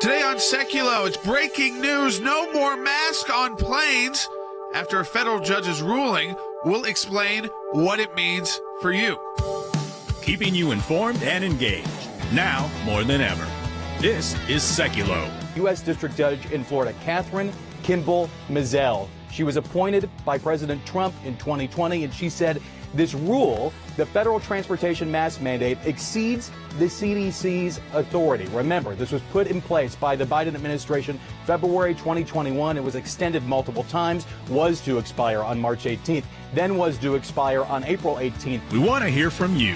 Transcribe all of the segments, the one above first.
Today on Seculo, it's breaking news. No more mask on planes after a federal judge's ruling. We'll explain what it means for you. Keeping you informed and engaged, now more than ever. This is Seculo. U.S. District Judge in Florida, Catherine Kimball Mizelle. She was appointed by President Trump in 2020, and she said this rule, the federal transportation mask mandate, exceeds the CDC's authority. Remember, this was put in place by the Biden administration February 2021. It was extended multiple times, was to expire on March 18th, then was to expire on April 18th. We want to hear from you.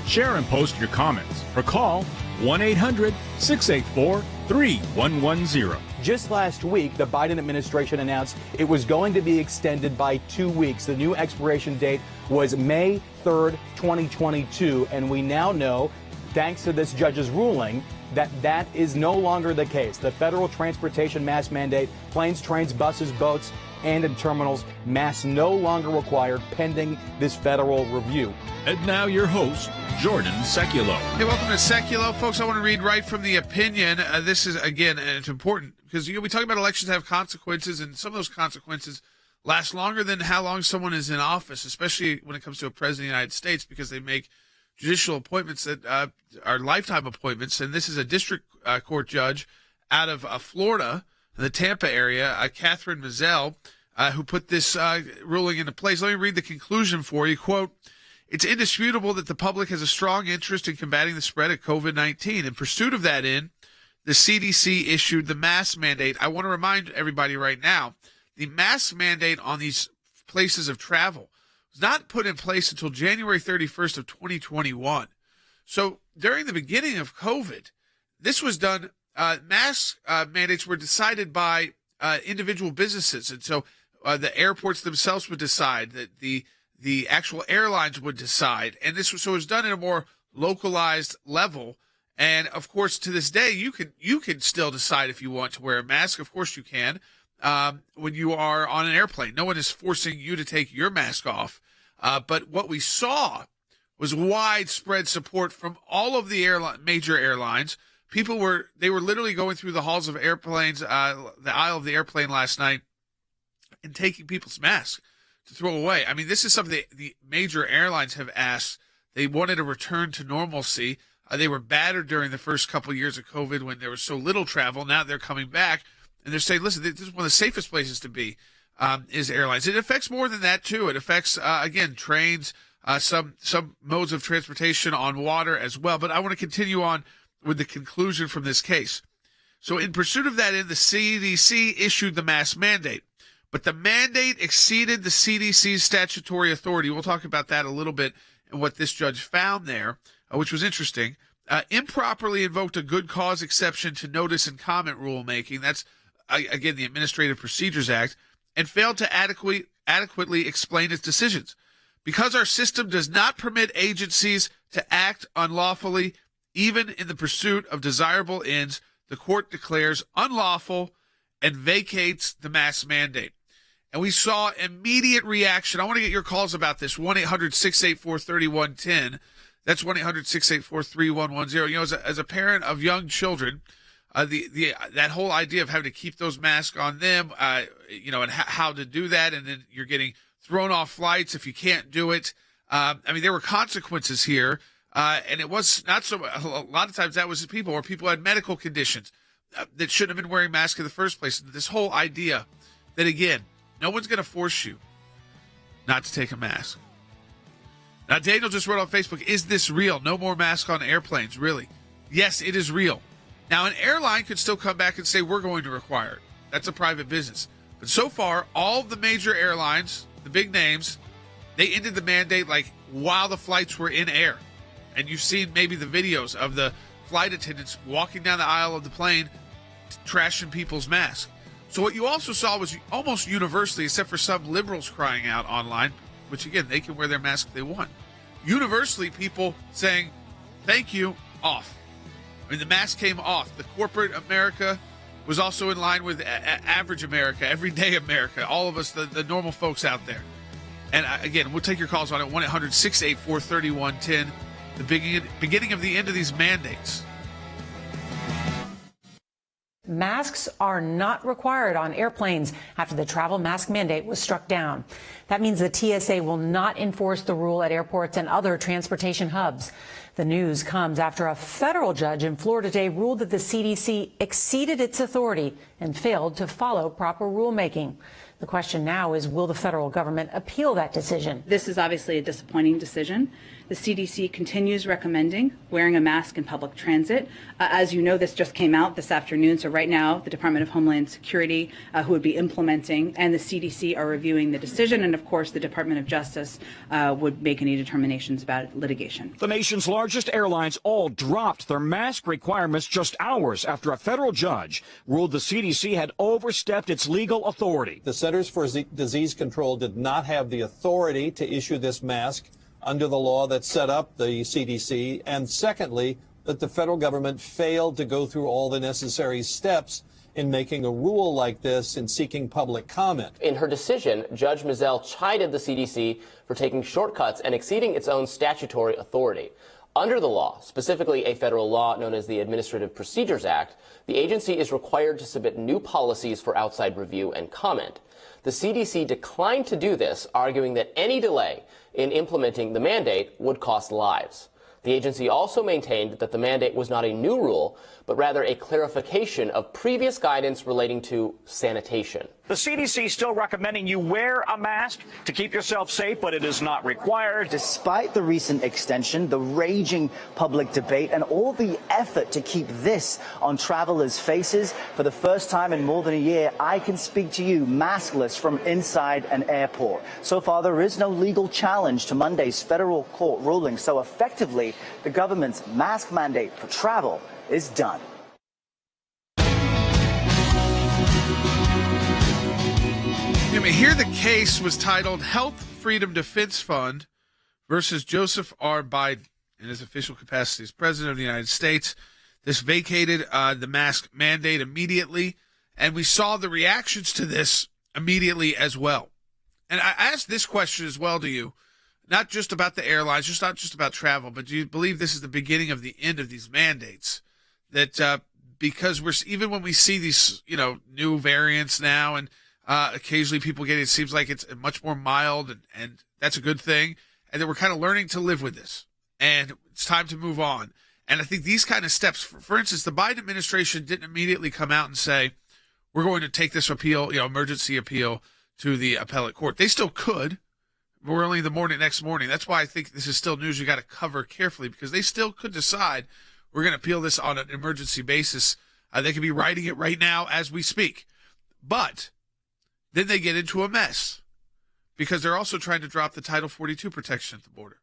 Share and post your comments or call 1-800-684-3110. Just last week, the Biden administration announced it was going to be extended by 2 weeks. The new expiration date was May 3rd, 2022, and we now know, thanks to this judge's ruling, that is no longer the case. The federal transportation mask mandate, planes, trains, buses, boats, and in terminals, masks no longer required pending this federal review. And now your host, Jordan Seculo. Hey, welcome to Seculo. Folks, I want to read right from the opinion. This is, again, it's important because we talk about elections have consequences, and some of those consequences last longer than how long someone is in office, especially when it comes to a president of the United States, because they make judicial appointments that are lifetime appointments. And this is a district court judge out of Florida, the Tampa area, Catherine Mizelle, who put this ruling into place. Let me read the conclusion for you. Quote, "It's indisputable that the public has a strong interest in combating the spread of COVID-19. In pursuit of that end, the CDC issued the mask mandate." I want to remind everybody right now, the mask mandate on these places of travel was not put in place until January 31st of 2021. So during the beginning of COVID, this was done, mask mandates were decided by individual businesses. And so the airports themselves would decide, that the actual airlines would decide. And this was, so it was done at a more localized level. And of course, to this day, you can still decide if you want to wear a mask. Of course you can. When you are on an airplane, no one is forcing you to take your mask off. But what we saw was widespread support from all of the major airlines. People were literally going through the halls of airplanes, the aisle of the airplane last night, and taking people's masks to throw away. I mean, this is something the major airlines have asked. They wanted a return to normalcy. They were battered during the first couple of years of COVID when there was so little travel. Now they're coming back, and they're saying, listen, this is one of the safest places to be, is airlines. It affects more than that, too. It affects, again, trains, some modes of transportation on water as well. But I want to continue on with the conclusion from this case. So in pursuit of that end, the CDC issued the mask mandate. But the mandate exceeded the CDC's statutory authority. We'll talk about that a little bit and what this judge found there, which was interesting. Improperly invoked a good cause exception to notice and comment rulemaking. That's, again, the Administrative Procedures Act, and failed to adequately explain its decisions. Because our system does not permit agencies to act unlawfully, even in the pursuit of desirable ends, the court declares unlawful and vacates the mask mandate. And we saw immediate reaction. I want to get your calls about this. 1-800-684-3110. That's 1-800-684-3110. You know, as a parent of young children, that whole idea of having to keep those masks on them, you know, and how to do that, and then you're getting thrown off flights if you can't do it. I mean, there were consequences here, and it was not so. A lot of times that was people had medical conditions that shouldn't have been wearing masks in the first place. This whole idea that, again, no one's going to force you not to take a mask. Now, Daniel just wrote on Facebook, is this real? No more masks on airplanes, really? Yes, it is real. Now, an airline could still come back and say, we're going to require it. That's a private business. But so far, all of the major airlines, the big names, they ended the mandate like while the flights were in air. And you've seen maybe the videos of the flight attendants walking down the aisle of the plane, trashing people's masks. So what you also saw was almost universally, except for some liberals crying out online, which again, they can wear their mask if they want. Universally, people saying, thank you, off. I mean, the mask came off. The corporate America was also in line with average America, everyday America, all of us, the normal folks out there. And again, we'll take your calls on it, 1-800-684-3110, the beginning of the end of these mandates. masks are not required on airplanes after the travel mask mandate was struck down. That means the TSA will not enforce the rule at airports and other transportation hubs. The news comes after a federal judge in Florida today ruled that the CDC exceeded its authority and failed to follow proper rulemaking. The question now is, will the federal government appeal that decision? This is obviously a disappointing decision. The CDC continues recommending wearing a mask in public transit. As you know, this just came out this afternoon. So right now, the Department of Homeland Security, who would be implementing, and the CDC are reviewing the decision. And of course, the Department of Justice would make any determinations about litigation. The nation's largest airlines all dropped their mask requirements just hours after a federal judge ruled the CDC had overstepped its legal authority. The Centers for Disease Control did not have the authority to issue this mask under the law that set up the CDC, and secondly, that the federal government failed to go through all the necessary steps in making a rule like this and seeking public comment. In her decision, Judge Mizelle chided the CDC for taking shortcuts and exceeding its own statutory authority. Under the law, specifically a federal law known as the Administrative Procedures Act, the agency is required to submit new policies for outside review and comment. The CDC declined to do this, arguing that any delay in implementing the mandate would cost lives. The agency also maintained that the mandate was not a new rule, but rather a clarification of previous guidance relating to sanitation. The CDC is still recommending you wear a mask to keep yourself safe, but it is not required. Despite the recent extension, the raging public debate, and all the effort to keep this on travelers' faces, for the first time in more than a year, I can speak to you maskless from inside an airport. So far, there is no legal challenge to Monday's federal court ruling, so effectively, the government's mask mandate for travel is done. Here the case was titled Health Freedom Defense Fund versus Joseph R. Biden in his official capacity as President of the United States. This vacated the mask mandate immediately, and we saw the reactions to this immediately as well. And I asked this question as well to you, not just about the airlines, not just about travel, but do you believe this is the beginning of the end of these mandates? That because even when we see these, new variants now, and occasionally people get it seems like it's much more mild, and that's a good thing, and that we're kind of learning to live with this, and it's time to move on. And I think these kind of steps, for instance, the Biden administration didn't immediately come out and say, we're going to take this appeal, emergency appeal to the appellate court. They still could. We're only next morning. That's why I think this is still news you got to cover carefully, because they still could decide we're going to appeal this on an emergency basis. They could be writing it right now as we speak. But then they get into a mess because they're also trying to drop the Title 42 protection at the border.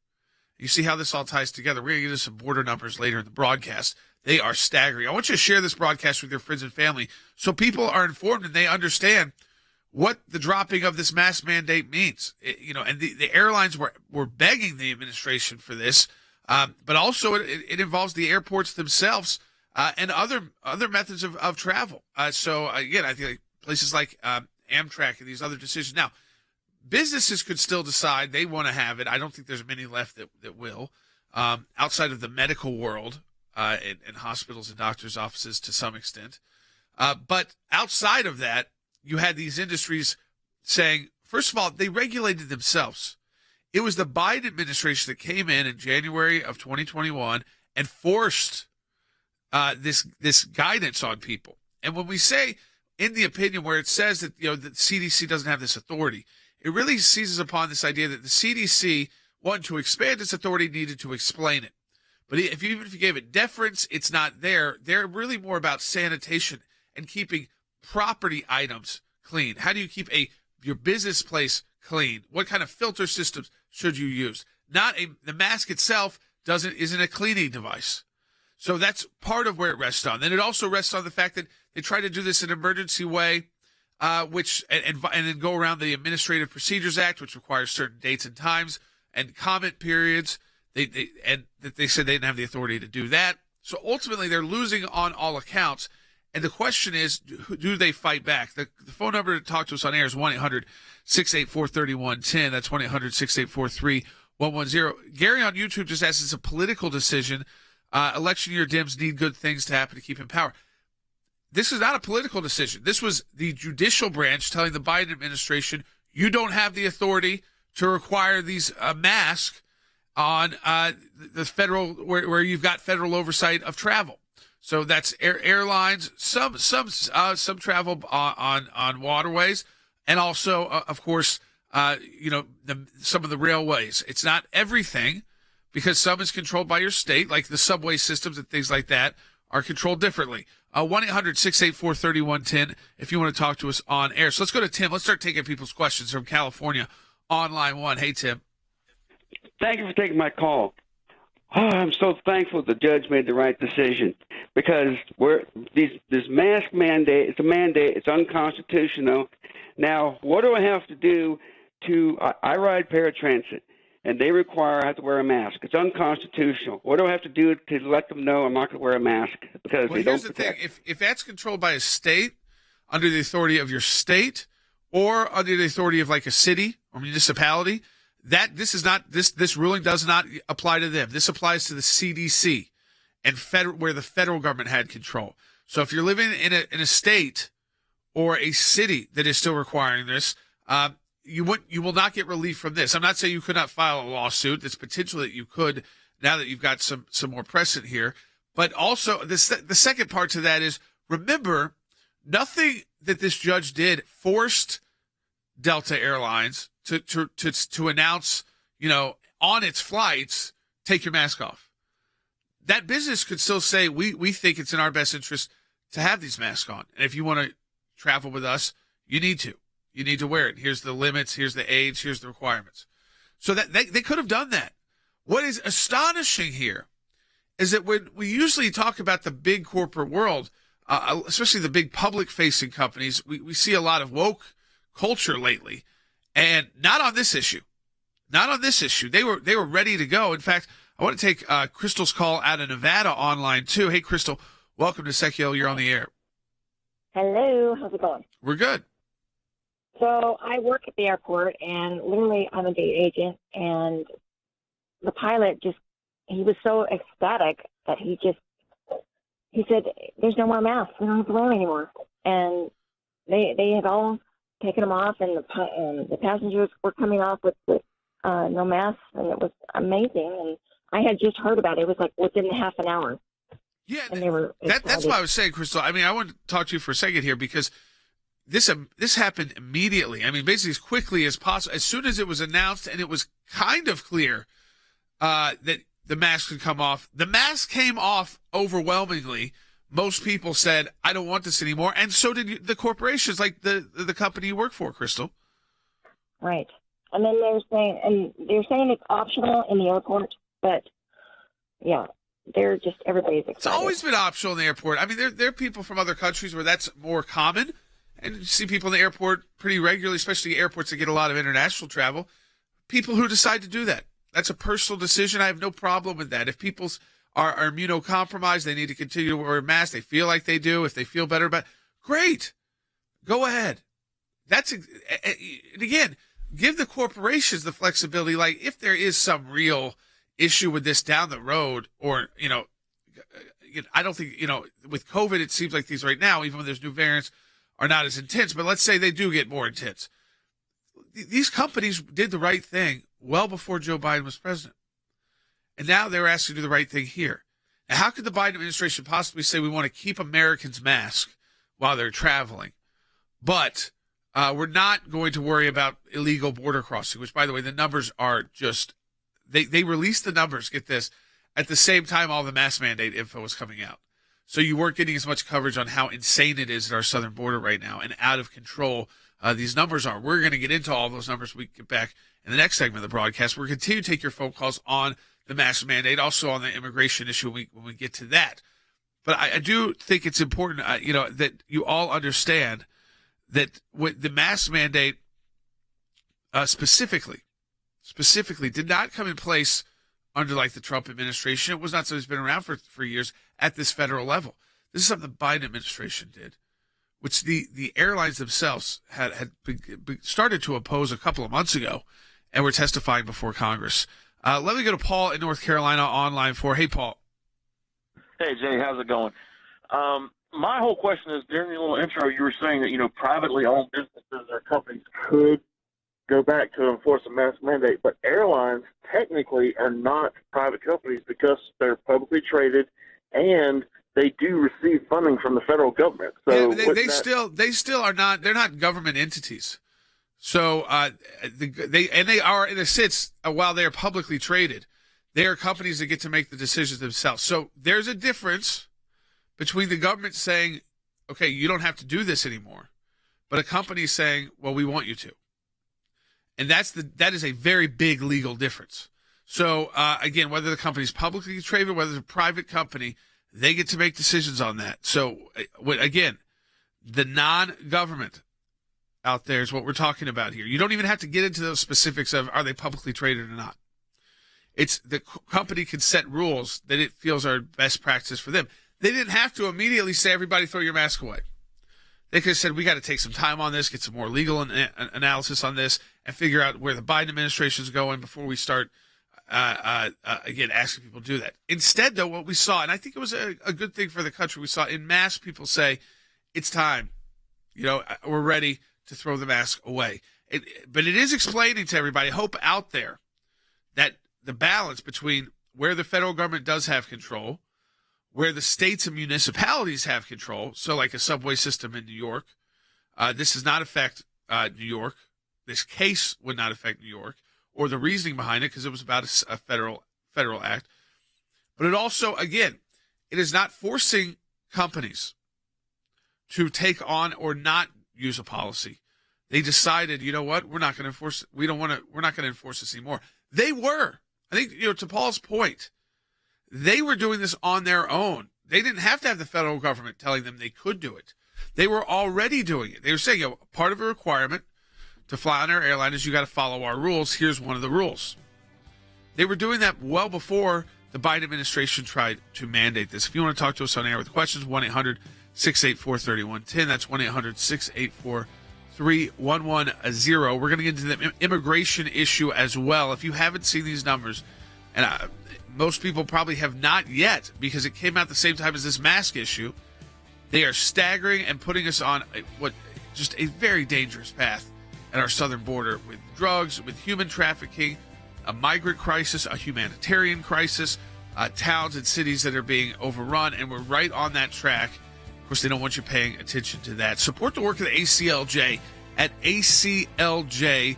You see how this all ties together. We're going to get into some border numbers later in the broadcast. They are staggering. I want you to share this broadcast with your friends and family so people are informed and they understand what the dropping of this mask mandate means. And the airlines were begging the administration for this, but also it involves the airports themselves and other methods of travel. So again, I think places like Amtrak and these other decisions. Now, businesses could still decide they want to have it. I don't think there's many left that will, outside of the medical world and hospitals and doctors' offices to some extent. But outside of that, you had these industries saying, first of all, they regulated themselves. It was the Biden administration that came in January of 2021 and forced this guidance on people. And when we say in the opinion where it says that the CDC doesn't have this authority, it really seizes upon this idea that the CDC, one, to expand its authority, needed to explain it. But even if you gave it deference, it's not there. They're really more about sanitation and keeping property items clean. How do you keep your business place clean? What kind of filter systems should you use? The mask itself isn't a cleaning device. So that's part of where it rests on. Then it also rests on the fact that they try to do this in an emergency way, which then go around the Administrative Procedures Act, which requires certain dates and times and comment periods. They said they didn't have the authority to do that. So ultimately, they're losing on all accounts. And the question is, do they fight back? The phone number to talk to us on air is 1-800-684-3110. That's 1-800-684-3110. Gary on YouTube just asked, it's a political decision. Election year Dems need good things to happen to keep in power. This is not a political decision. This was the judicial branch telling the Biden administration, you don't have the authority to require these masks on the federal, where you've got federal oversight of travel. So that's airlines, some travel on waterways, and also, of course, some of the railways. It's not everything, because some is controlled by your state, like the subway systems and things like that are controlled differently. 1-800-684-3110 if you want to talk to us on air. So let's go to Tim. Let's start taking people's questions from California on line 1. Hey, Tim. Thank you for taking my call. Oh, I'm so thankful the judge made the right decision, because this mask mandate, it's a mandate, it's unconstitutional. Now, what do I have to do I ride paratransit, and they require I have to wear a mask. It's unconstitutional. What do I have to do to let them know I'm not going to wear a mask? Because they don't protect. Here's the thing. If that's controlled by a state, under the authority of your state, or under the authority of like a city or municipality, this ruling does not apply to them. This applies to the CDC and where the federal government had control. So if you're living in a state or a city that is still requiring this, you will not get relief from this. I'm not saying you could not file a lawsuit. There's potential that you could, now that you've got some more precedent here. But also the second part to that is, remember, nothing that this judge did forced Delta Airlines to announce, on its flights, take your mask off. That business could still say, we think it's in our best interest to have these masks on. And if you want to travel with us, you need to. You need to wear it. Here's the limits. Here's the age. Here's the requirements. So that they could have done that. What is astonishing here is that when we usually talk about the big corporate world, especially the big public-facing companies, we see a lot of woke culture lately, and not on this issue. Not on this issue. They were ready to go. In fact, I want to take Crystal's call out of Nevada online too. Hey, Crystal, welcome to Secular. You're on the air. Hello, how's it going? We're good. So I work at the airport, and literally I'm a gate agent, and the pilot he was so ecstatic that he said, there's no more masks. We don't have to wear them anymore. And they had all taken them off, and the passengers were coming off with no masks, and it was amazing. And I had just heard about it. It was like within half an hour. Yeah, and they were that's why I was saying, Crystal. I mean, I want to talk to you for a second here, because this happened immediately. I mean, basically as quickly as possible. As soon as it was announced and it was kind of clear that the mask could come off, the mask came off overwhelmingly. Most people said, I don't want this anymore. And so did the corporations, like the company you work for, Crystal. Right. And then they're saying it's optional in the airport, but yeah, everybody's excited. It's always been optional in the airport. I mean, there are people from other countries where that's more common. And you see people in the airport pretty regularly, especially airports that get a lot of international travel. People who decide to do that. That's a personal decision. I have no problem with that. If people are immunocompromised, they need to continue to wear a mask. They feel like they do. If they feel better about it, great. Go ahead. And again, give the corporations the flexibility. Like, if there is some real issue with this down the road, or, I don't think, with COVID, it seems like these right now, even when there's new variants, are not as intense, but let's say they do get more intense. These companies did the right thing well before Joe Biden was president. And now they're asked to do the right thing here. Now, how could the Biden administration possibly say we want to keep Americans masked while they're traveling, but we're not going to worry about illegal border crossing, which, by the way, the numbers are just, they released the numbers, get this, at the same time all the mask mandate info was coming out. So you weren't getting as much coverage on how insane it is at our southern border right now and out of control these numbers are. We're going to get into all those numbers when we get back in the next segment of the broadcast. We're going to continue to take your phone calls on the mask mandate, also on the immigration issue when we get to that. But I do think it's important, that you all understand that with the mask mandate specifically did not come in place under like the Trump administration. It was not something that's been around for years at this federal level. This is something the Biden administration did, which the airlines themselves had started to oppose a couple of months ago, and were testifying before Congress. Let me go to Paul in North Carolina on line 4. Hey, Paul. Hey, Jay, how's it going? my whole question is, during your little intro, you were saying that, privately owned businesses or companies could go back to enforce a mask mandate, but airlines technically are not private companies because they're publicly traded and they do receive funding from the federal government. So they still are not. They're not government entities. So they are, in a sense, while they are publicly traded, they are companies that get to make the decisions themselves. So there's a difference between the government saying, okay, you don't have to do this anymore, but a company saying, well, we want you to. And that is a very big legal difference. So, again, whether the company is publicly traded, whether it's a private company, they get to make decisions on that. So, again, the non-government out there is what we're talking about here. You don't even have to get into those specifics of are they publicly traded or not. It's the company can set rules that it feels are best practice for them. They didn't have to immediately say, everybody throw your mask away. They could have said, we got to take some time on this, get some more legal analysis on this, and figure out where the Biden administration is going before we start, again, asking people to do that. Instead, though, what we saw, and I think it was a good thing for the country, we saw in mass people say, it's time. We're ready to throw the mask away. But it is explaining to everybody, I hope out there, that the balance between where the federal government does have control, where the states and municipalities have control, so like a subway system in New York, this does not affect New York. This case would not affect New York, or the reasoning behind it, because it was about a federal act. But it also, again, it is not forcing companies to take on or not use a policy. They decided, you know what, we're not going to enforce. We're not going to enforce this anymore. They were. I think, to Paul's point, they were doing this on their own. They didn't have to have the federal government telling them they could do it. They were already doing it. They were saying, part of a requirement to fly on our airline is you got to follow our rules. Here's one of the rules. They were doing that well before the Biden administration tried to mandate this. If you want to talk to us on air with questions, 1-800-684-3110. That's 1-800-684-3110. We're going to get into the immigration issue as well. If you haven't seen these numbers, and most people probably have not yet because it came out at the same time as this mask issue, they are staggering and putting us on just a very dangerous path at our southern border with drugs, with human trafficking, a migrant crisis, a humanitarian crisis, towns and cities that are being overrun, and we're right on that track. Of course, they don't want you paying attention to that. Support the work of the ACLJ at aclj.org.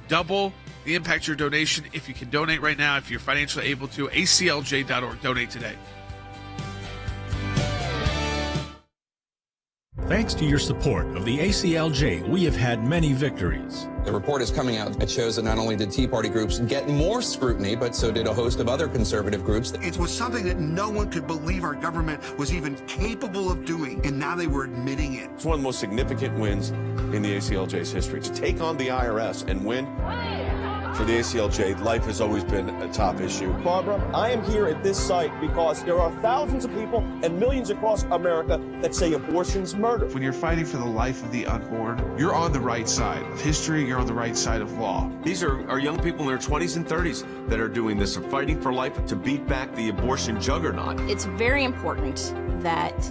Double the impact your donation if you can donate right now, if you're financially able to. aclj.org. Donate today. Thanks to your support of the ACLJ, we have had many victories. The report is coming out that shows that not only did Tea Party groups get more scrutiny, but so did a host of other conservative groups. It was something that no one could believe our government was even capable of doing, and now they were admitting it. It's one of the most significant wins in the ACLJ's history. To take on the IRS and win, for the ACLJ, life has always been a top issue. Barbara, I am here at this site because there are thousands of people and millions across America that say abortion's murder. When you're fighting for the life of the unborn, you're on the right side of history, you're on the right side of law. These are young people in their 20s and 30s that are doing this, are fighting for life to beat back the abortion juggernaut. It's very important that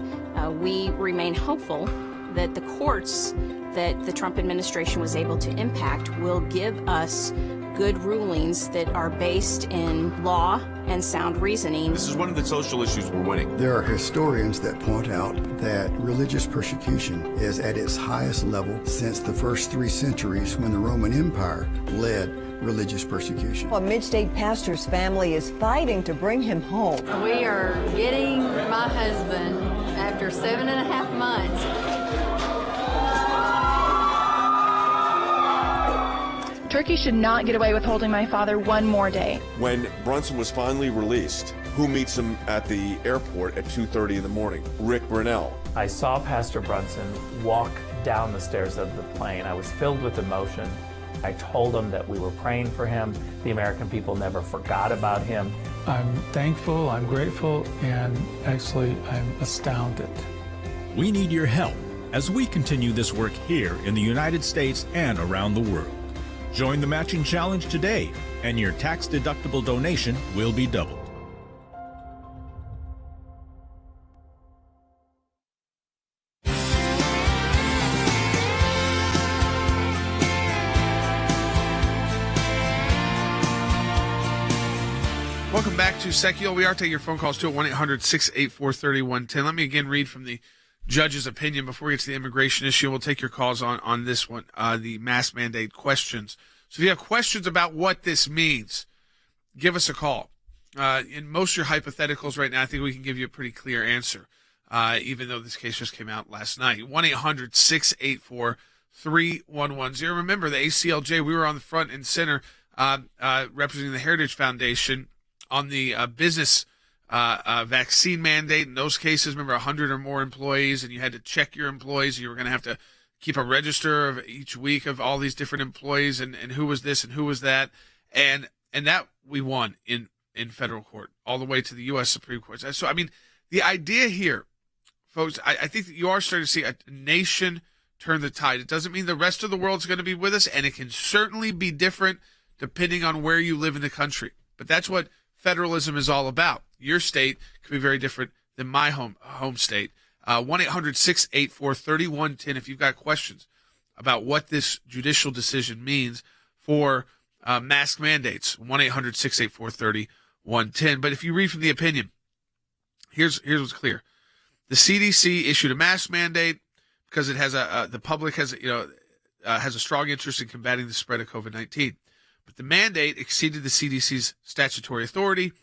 we remain hopeful that the courts that the Trump administration was able to impact will give us good rulings that are based in law and sound reasoning. This is one of the social issues we're winning. There are historians that point out that religious persecution is at its highest level since the first 3 centuries when the Roman Empire led religious persecution. A mid-state pastor's family is fighting to bring him home. We are getting my husband after 7.5 months. Turkey should not get away with holding my father one more day. When Brunson was finally released, who meets him at the airport at 2:30 in the morning? Rick Grinnell. I saw Pastor Brunson walk down the stairs of the plane. I was filled with emotion. I told him that we were praying for him. The American people never forgot about him. I'm thankful, I'm grateful, and actually I'm astounded. We need your help as we continue this work here in the United States and around the world. Join the matching challenge today, and your tax-deductible donation will be doubled. Welcome back to Secular. We are taking your phone calls to 1-800-684-3110. Let me again read from the judge's opinion before we get to the immigration issue. We'll take your calls on this one, the mask mandate questions. So if you have questions about what this means, give us a call. In most of your hypotheticals right now, I think we can give you a pretty clear answer, even though this case just came out last night. 1-800-684-3110. Remember, the ACLJ, we were on the front and center representing the Heritage Foundation on the business vaccine mandate. In those cases, remember, 100 or more employees, and you had to check your employees. You were going to have to keep a register of each week of all these different employees and who was this and who was that. And that we won in federal court all the way to the U.S. Supreme Court. So, I mean, the idea here, folks, I think that you are starting to see a nation turn the tide. It doesn't mean the rest of the world's going to be with us, and it can certainly be different depending on where you live in the country. But that's what federalism is all about. Your state could be very different than my home state. 1-800-684-3110 if you've got questions about what this judicial decision means for mask mandates. 1-800-684-3110. But if you read from the opinion, here's what's clear. The CDC issued a mask mandate because it has the public has a strong interest in combating the spread of COVID-19. But the mandate exceeded the CDC's statutory authority,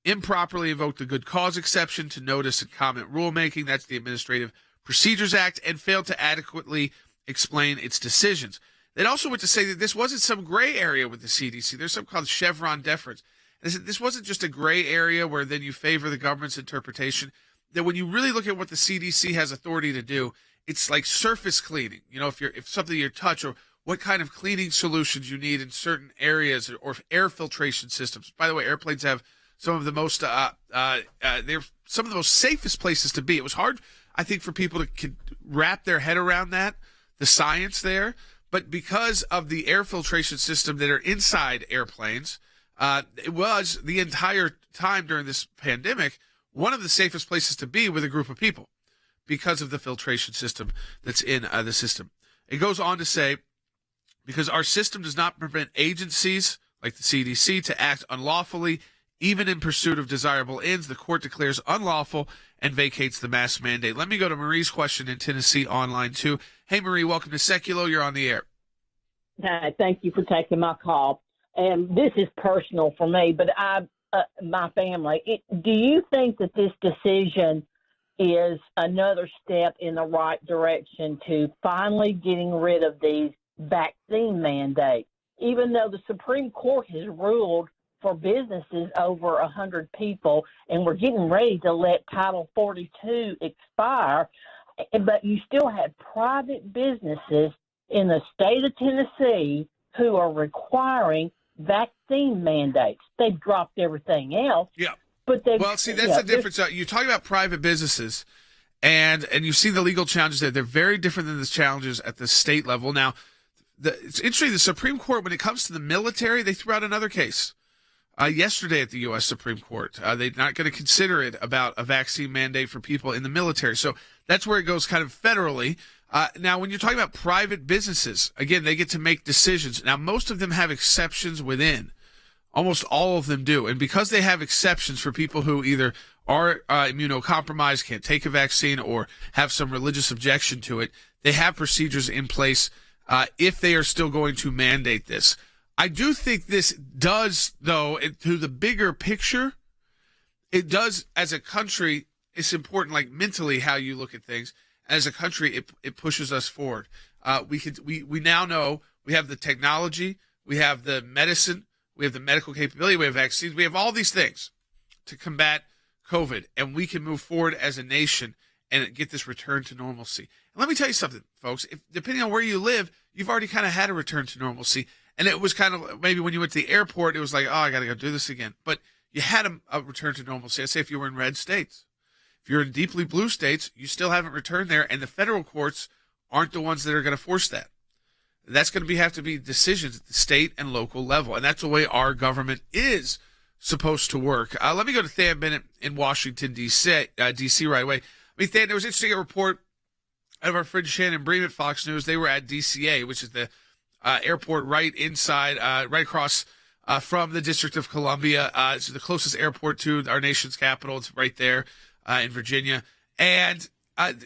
improperly invoked the good cause exception to notice and comment rulemaking, that's the Administrative Procedures Act, and failed to adequately explain its decisions. They also went to say that this wasn't some gray area with the CDC. There's something called Chevron deference. And this wasn't just a gray area where then you favor the government's interpretation. That when you really look at what the CDC has authority to do, it's like surface cleaning. You know, if something you touch, or what kind of cleaning solutions you need in certain areas, or air filtration systems. By the way, airplanes have some of the most they're some of the most safest places to be. It was hard, I think, for people to wrap their head around that, the science there. But because of the air filtration system that are inside airplanes, it was the entire time during this pandemic one of the safest places to be with a group of people because of the filtration system that's in the system. It goes on to say, because our system does not prevent agencies like the CDC to act unlawfully, even in pursuit of desirable ends, the court declares unlawful and vacates the mask mandate. Let me go to Marie's question in Tennessee on line 2. Hey, Marie, welcome to Secular. You're on the air. Hi, thank you for taking my call. And this is personal for me, but my family. Do you think that this decision is another step in the right direction to finally getting rid of these vaccine mandates? Even though the Supreme Court has ruled for businesses over 100 people, and we're getting ready to let Title 42 expire, but you still have private businesses in the state of Tennessee who are requiring vaccine mandates. They've dropped everything else. Yeah. But that's the difference. You're talking about private businesses, and you see the legal challenges there. They're very different than the challenges at the state level. Now, it's interesting, the Supreme Court, when it comes to the military, they threw out another case yesterday at the U.S. Supreme Court. They're not going to consider it about a vaccine mandate for people in the military. So that's where it goes kind of federally. Now, when you're talking about private businesses, again, they get to make decisions. Now, most of them have exceptions within. Almost all of them do. And because they have exceptions for people who either are immunocompromised, can't take a vaccine, or have some religious objection to it, they have procedures in place if they are still going to mandate this. I do think this does, though, to the bigger picture, it does, as a country, it's important, like mentally, how you look at things. As a country, it pushes us forward. We now know we have the technology, we have the medicine, we have the medical capability, we have vaccines, we have all these things to combat COVID, and we can move forward as a nation and get this return to normalcy. And let me tell you something, folks. Depending on where you live, you've already kind of had a return to normalcy. And it was kind of maybe when you went to the airport, it was like, oh, I got to go do this again. But you had a return to normalcy. I say if you were in red states. If you're in deeply blue states, you still haven't returned there, and the federal courts aren't the ones that are going to force that. That's going to have to be decisions at the state and local level, and that's the way our government is supposed to work. Let me go to Than Bennett in Washington, D.C. right away. I mean, Than, there was an interesting report out of our friend Shannon Bream at Fox News. They were at DCA, which is the airport right inside, right across from the District of Columbia. It's the closest airport to our nation's capital. It's right there in Virginia. And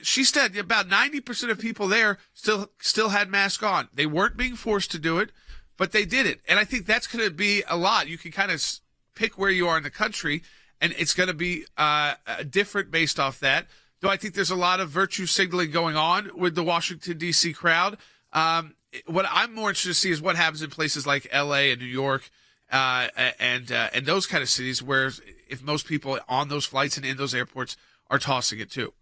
she said about 90% of people there still had masks on. They weren't being forced to do it, but they did it. And I think that's going to be a lot. You can kind of pick where you are in the country, and it's going to be different based off that. Though I think there's a lot of virtue signaling going on with the Washington, D.C. crowd. What I'm more interested to see is what happens in places like L.A. and New York and those kind of cities where if most people on those flights and in those airports are tossing it too.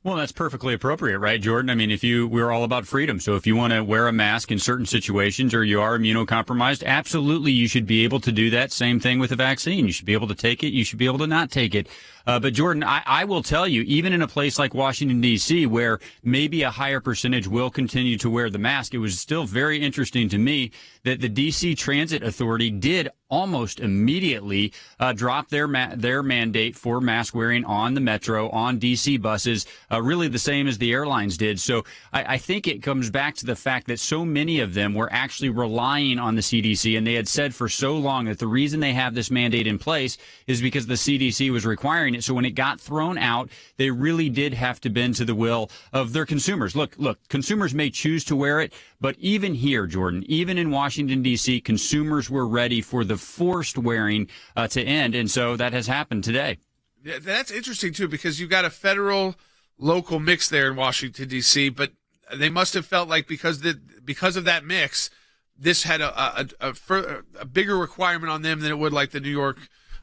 Well, that's perfectly appropriate, right, Jordan? I mean, we're all about freedom. So if you want to wear a mask in certain situations or you are immunocompromised, absolutely you should be able to do that. Same thing with a vaccine. You should be able to take it. You should be able to not take it. But Jordan, I will tell you, even in a place like Washington, D.C., where maybe a higher percentage will continue to wear the mask, it was still very interesting to me that the D.C. Transit Authority did almost immediately drop their mandate for mask wearing on the metro, on D.C. buses, really the same as the airlines did. So I think it comes back to the fact that so many of them were actually relying on the CDC, and they had said for so long that the reason they have this mandate in place is because the CDC was requiring it. So when it got thrown out, they really did have to bend to the will of their consumers. Look, consumers may choose to wear it, but even here, Jordan, even in Washington, D.C., consumers were ready for the forced wearing to end. And so that has happened today. Yeah, that's interesting, too, because you've got a federal local mix there in Washington, D.C., but they must have felt like because of that mix, this had a bigger requirement on them than it would like the New York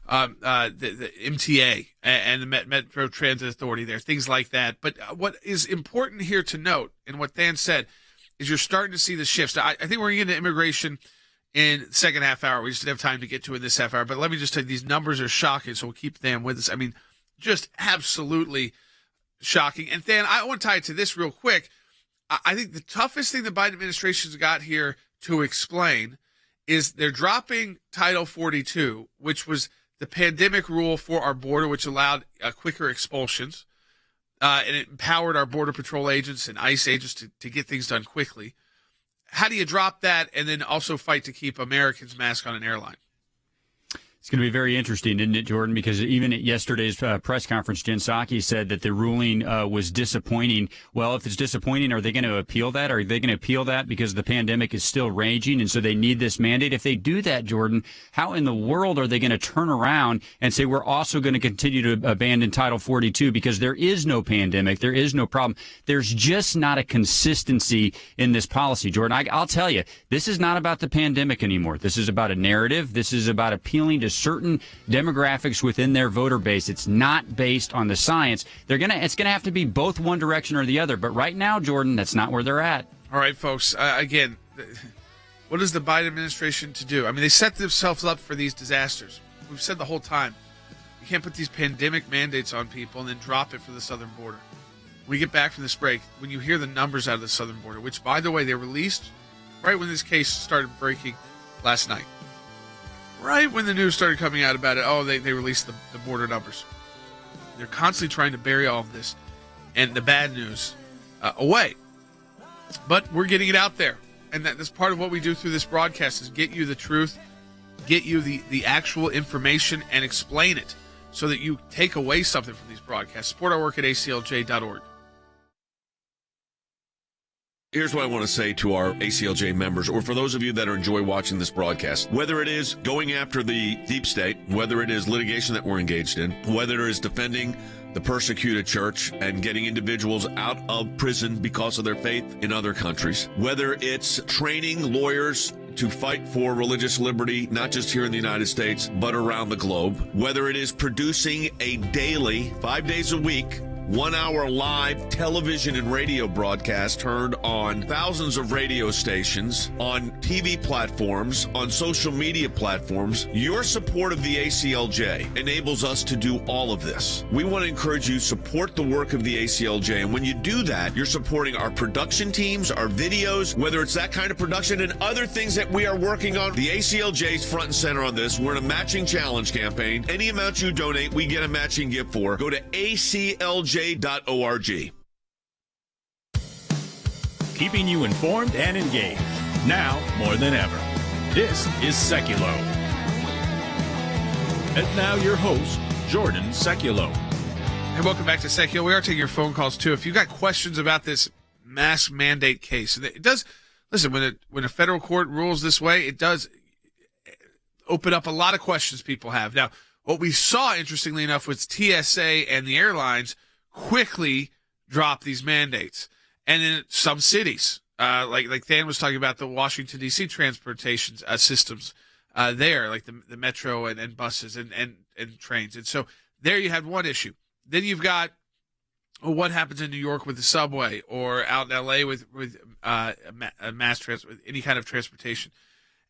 the MTA and the Metro Transit Authority there, things like that. But what is important here to note, and what Dan said, is you're starting to see the shifts. I think we're going to get into immigration in the second half hour. We just didn't have time to get to it in this half hour. But let me just tell you, these numbers are shocking, so we'll keep Dan with us. I mean, just absolutely shocking. And Dan, I want to tie it to this real quick. I think the toughest thing the Biden administration's got here to explain is they're dropping Title 42, which was the pandemic rule for our border, which allowed quicker expulsions, and it empowered our Border Patrol agents and ICE agents to get things done quickly. How do you drop that and then also fight to keep Americans masked on an airline? It's going to be very interesting, isn't it, Jordan? Because even at yesterday's press conference, Jen Psaki said that the ruling was disappointing. Well, if it's disappointing, are they going to appeal that? Are they going to appeal that because the pandemic is still raging and so they need this mandate? If they do that, Jordan, how in the world are they going to turn around and say we're also going to continue to abandon Title 42 because there is no pandemic, there is no problem? There's just not a consistency in this policy, Jordan. I'll tell you, this is not about the pandemic anymore. This is about a narrative. This is about appealing to certain demographics within their voter base. It's not based on the science. It's gonna have to be both one direction or the other. But right now, Jordan, that's not where they're at. All right, folks. Again, what is the Biden administration to do? I mean, they set themselves up for these disasters. We've said the whole time, you can't put these pandemic mandates on people and then drop it for the southern border. When we get back from this break, when you hear the numbers out of the southern border, which, by the way, they released right when this case started breaking last night. Right when the news started coming out about it, they released the border numbers. They're constantly trying to bury all of this and the bad news away. But we're getting it out there. And that's part of what we do through this broadcast is get you the truth, get you the actual information, and explain it so that you take away something from these broadcasts. Support our work at aclj.org. Here's what I want to say to our ACLJ members, or for those of you that enjoy watching this broadcast. Whether it is going after the deep state, whether it is litigation that we're engaged in, whether it is defending the persecuted church and getting individuals out of prison because of their faith in other countries, whether it's training lawyers to fight for religious liberty, not just here in the United States, but around the globe, whether it is producing a daily, 5 days a week, 1 hour live television and radio broadcast heard on thousands of radio stations, on TV platforms, on social media platforms. Your support of the ACLJ enables us to do all of this. We want to encourage you to support the work of the ACLJ. And when you do that, you're supporting our production teams, our videos, whether it's that kind of production and other things that we are working on. The ACLJ is front and center on this. We're in a matching challenge campaign. Any amount you donate, we get a matching gift for. Go to ACLJ.org. Keeping you informed and engaged, now more than ever. This is Seculo. And now your host, Jordan Seculo. Hey, welcome back to Seculo. We are taking your phone calls too. If you got questions about this mask mandate case, it does. Listen, when a federal court rules this way, it does open up a lot of questions people have. Now, what we saw, interestingly enough, was TSA and the airlines quickly drop these mandates, and in some cities. Like Dan was talking about the Washington, D.C. transportation systems there, like the metro and buses and trains. And so there you had one issue. Then you've got what happens in New York with the subway or out in L.A. with mass transport, any kind of transportation.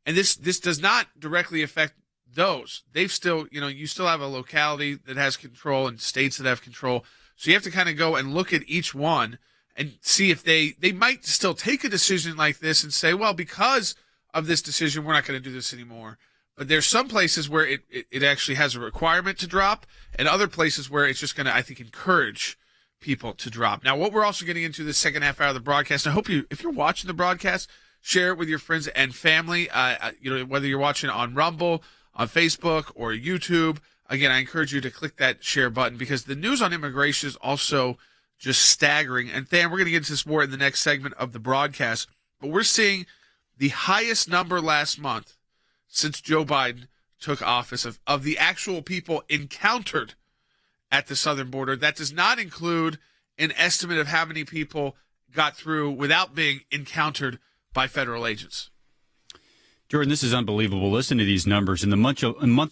And this does not directly affect those. They've still, you still have a locality that has control and states that have control. So you have to kind of go and look at each one and see if they might still take a decision like this and say, well, because of this decision, we're not going to do this anymore. But there's some places where it actually has a requirement to drop, and other places where it's just going to, I think, encourage people to drop. Now, what we're also getting into the second half hour of the broadcast, I hope if you're watching the broadcast, share it with your friends and family, whether you're watching on Rumble, on Facebook, or YouTube. Again, I encourage you to click that share button because the news on immigration is also just staggering. And Dan, we're going to get into this more in the next segment of the broadcast. But we're seeing the highest number last month since Joe Biden took office of the actual people encountered at the southern border. That does not include an estimate of how many people got through without being encountered by federal agents. Jordan, this is unbelievable. Listen to these numbers. In the month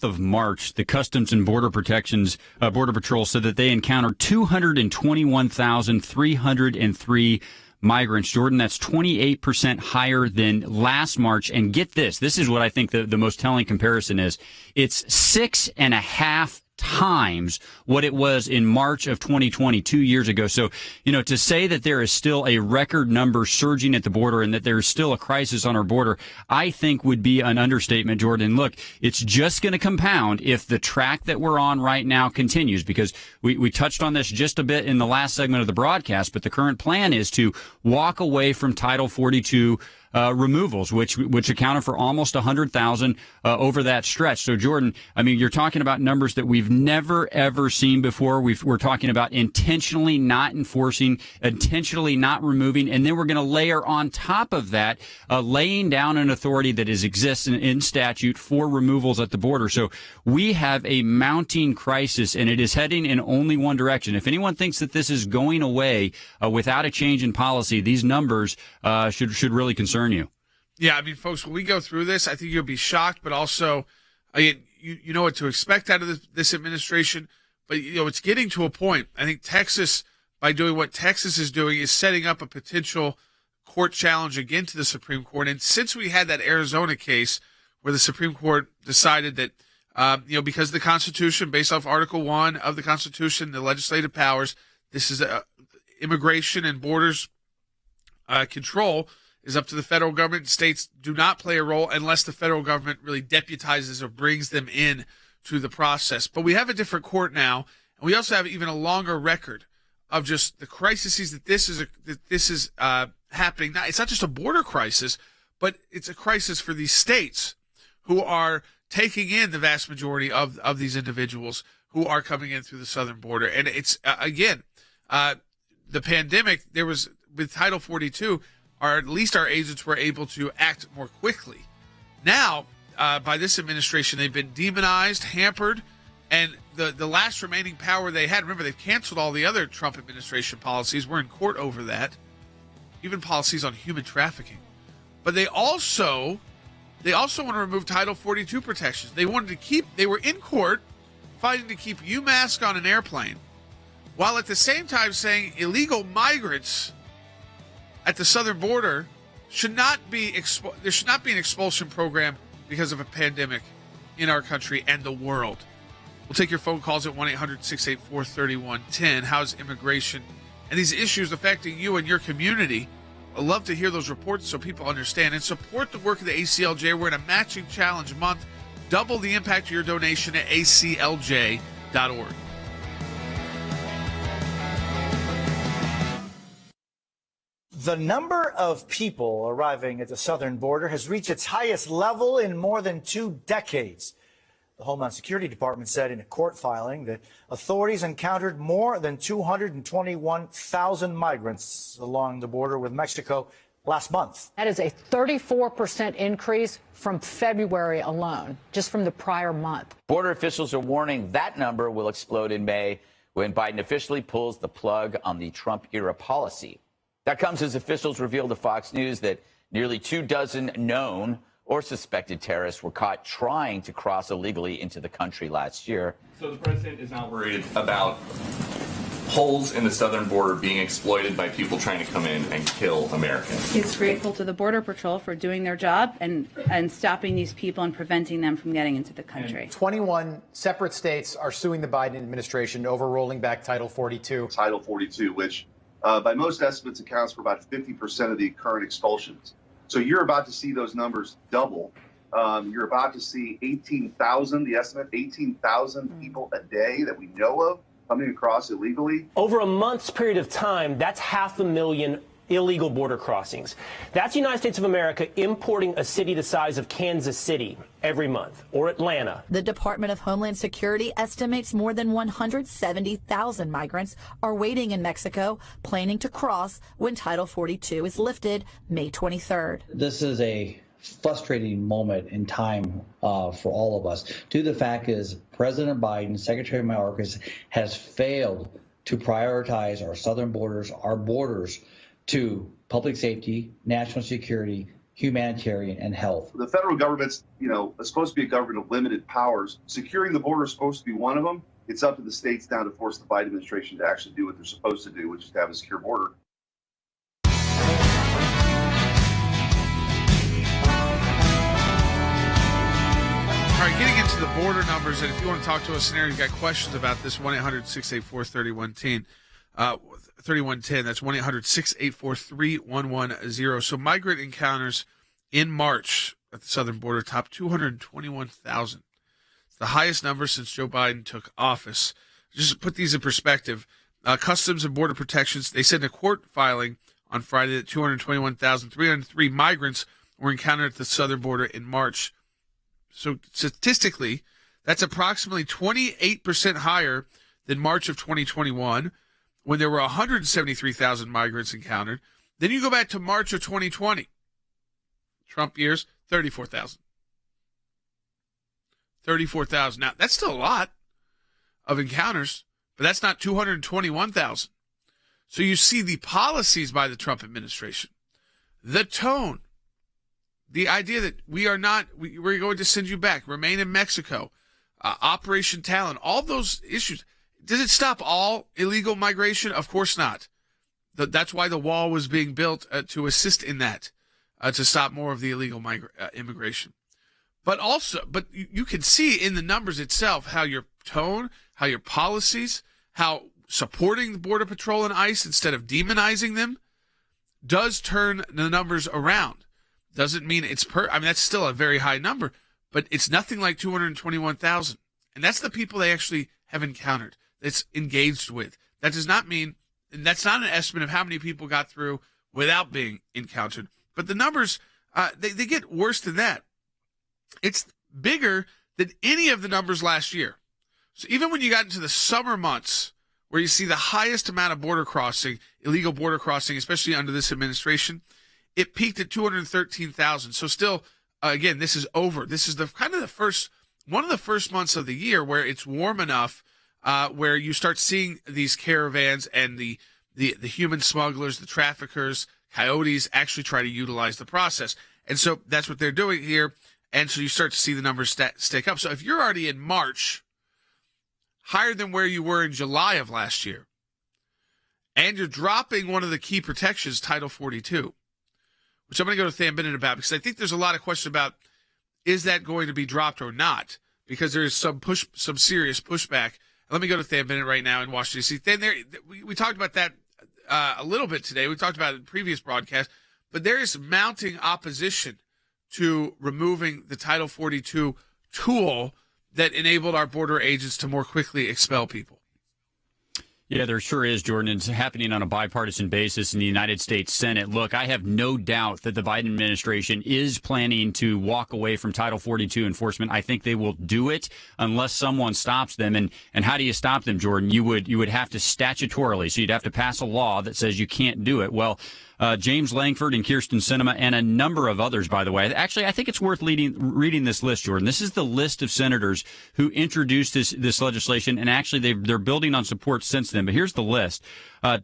of March, the Customs and Border Border Patrol said that they encountered 221,303 migrants. Jordan, that's 28% higher than last March. And get this. This is what I think the most telling comparison is. It's 6.5 times what it was in March of 2020, 2 years ago. So, to say that there is still a record number surging at the border and that there's still a crisis on our border, I think would be an understatement, Jordan. Look, it's just going to compound if the track that we're on right now continues, because we touched on this just a bit in the last segment of the broadcast, but the current plan is to walk away from Title 42 removals, which accounted for almost 100,000 over that stretch. So, Jordan, I mean, you're talking about numbers that we've never, ever seen before. We're talking about intentionally not enforcing, intentionally not removing, and then we're going to layer on top of that, laying down an authority that exists in statute for removals at the border. So we have a mounting crisis, and it is heading in only one direction. If anyone thinks that this is going away without a change in policy, these numbers should really concern you. Yeah, I mean, folks, when we go through this, I think you'll be shocked, but also, you know what to expect out of this administration. But, it's getting to a point. I think Texas, by doing what Texas is doing, is setting up a potential court challenge again to the Supreme Court. And since we had that Arizona case where the Supreme Court decided that, because the Constitution, based off Article 1 of the Constitution, the legislative powers, this is immigration and borders control is up to the federal government. States do not play a role unless the federal government really deputizes or brings them in to the process. But we have a different court now, and we also have even a longer record of just the crises that this is happening. Now, it's not just a border crisis, but it's a crisis for these states who are taking in the vast majority of these individuals who are coming in through the southern border. And it's, again, the pandemic, there was, with Title 42, at least our agents were able to act more quickly. Now, by this administration, they've been demonized, hampered, and the last remaining power they had, remember, they've canceled all the other Trump administration policies. We're in court over that, even policies on human trafficking. But they also want to remove Title 42 protections. They were in court fighting to keep UMask on an airplane, while at the same time saying illegal migrants at the southern border there should not be an expulsion program because of a pandemic in our country and the world. We'll take your phone calls at 1-800-684-3110. How's immigration and these issues affecting you and your community? I'd love to hear those reports so people understand and support the work of the ACLJ. We're in a matching challenge month. Double the impact of your donation at aclj.org. The number of people arriving at the southern border has reached its highest level in more than 2 decades. The Homeland Security Department said in a court filing that authorities encountered more than 221,000 migrants along the border with Mexico last month. That is a 34% increase from February alone, just from the prior month. Border officials are warning that number will explode in May when Biden officially pulls the plug on the Trump-era policy. That comes as officials revealed to Fox News that nearly 24 known or suspected terrorists were caught trying to cross illegally into the country last year. So the president is not worried about holes in the southern border being exploited by people trying to come in and kill Americans. He's grateful to the Border Patrol for doing their job and stopping these people and preventing them from getting into the country. 21 separate states are suing the Biden administration over rolling back Title 42. Title 42, which by most estimates accounts for about 50% of the current expulsions. So you're about to see those numbers double. You're about to see 18,000, the estimate, 18,000 people a day that we know of coming across illegally. Over a month's period of time, that's 500,000 illegal border crossings. That's the United States of America importing a city the size of Kansas City every month, or Atlanta. The Department of Homeland Security estimates more than 170,000 migrants are waiting in Mexico, planning to cross when Title 42 is lifted May 23rd. This is a frustrating moment in time for all of us. The fact is, President Biden, Secretary Mayorkas, has failed to prioritize our southern borders, our borders, to public safety, national security, humanitarian, and health. The federal government's, is supposed to be a government of limited powers. Securing the border is supposed to be one of them. It's up to the states now to force the Biden administration to actually do what they're supposed to do, which is to have a secure border. All right, getting into the border numbers, and if you want to talk to us, you've got questions about this, 1-800-684-3110. 3110, that's 1-800-684-3110. So migrant encounters in March at the southern border topped 221,000. It's the highest number since Joe Biden took office. Just to put these in perspective, Customs and Border Protections, they said in a court filing on Friday that 221,303 migrants were encountered at the southern border in March. So statistically, that's approximately 28% higher than March of 2021, when there were 173,000 migrants encountered. Then you go back to March of 2020. Trump years, 34,000. 34,000. Now, that's still a lot of encounters, but that's not 221,000. So you see the policies by the Trump administration, the tone, the idea that we're going to send you back, remain in Mexico, Operation Talon, all those issues. Did it stop all illegal migration? Of course not. That's why the wall was being built to assist in that, to stop more of the illegal immigration. But you can see in the numbers itself how your tone, how your policies, how supporting the Border Patrol and ICE instead of demonizing them does turn the numbers around. Doesn't mean it's that's still a very high number, but it's nothing like 221,000. And that's the people they actually have encountered, that's engaged with. That does not mean, and that's not an estimate of how many people got through without being encountered. But the numbers, they get worse than that. It's bigger than any of the numbers last year. So even when you got into the summer months, where you see the highest amount of border crossing, illegal border crossing, especially under this administration, it peaked at 213,000. So still, again, this is over. This is one of the first months of the year where it's warm enough, where you start seeing these caravans and the human smugglers, the traffickers, coyotes actually try to utilize the process. And so that's what they're doing here. And so you start to see the numbers stick up. So if you're already in March, higher than where you were in July of last year, and you're dropping one of the key protections, Title 42, which I'm going to go to Tham Bennett about, because I think there's a lot of question about, is that going to be dropped or not? Because there is some serious pushback. Let me go to Tham Bennett right now in Washington, D.C. We talked about that a little bit today. We talked about it in previous broadcasts, but there is mounting opposition to removing the Title 42 tool that enabled our border agents to more quickly expel people. Yeah, there sure is, Jordan. It's happening on a bipartisan basis in the United States Senate. Look, I have no doubt that the Biden administration is planning to walk away from Title 42 enforcement. I think they will do it unless someone stops them. And how do you stop them, Jordan? You would have to statutorily. So you'd have to pass a law that says you can't do it. Well, James Lankford and Kyrsten Sinema and a number of others, by the way. Actually, I think it's worth reading this list, Jordan. This is the list of senators who introduced this legislation, and actually they're building on support since then. But here's the list.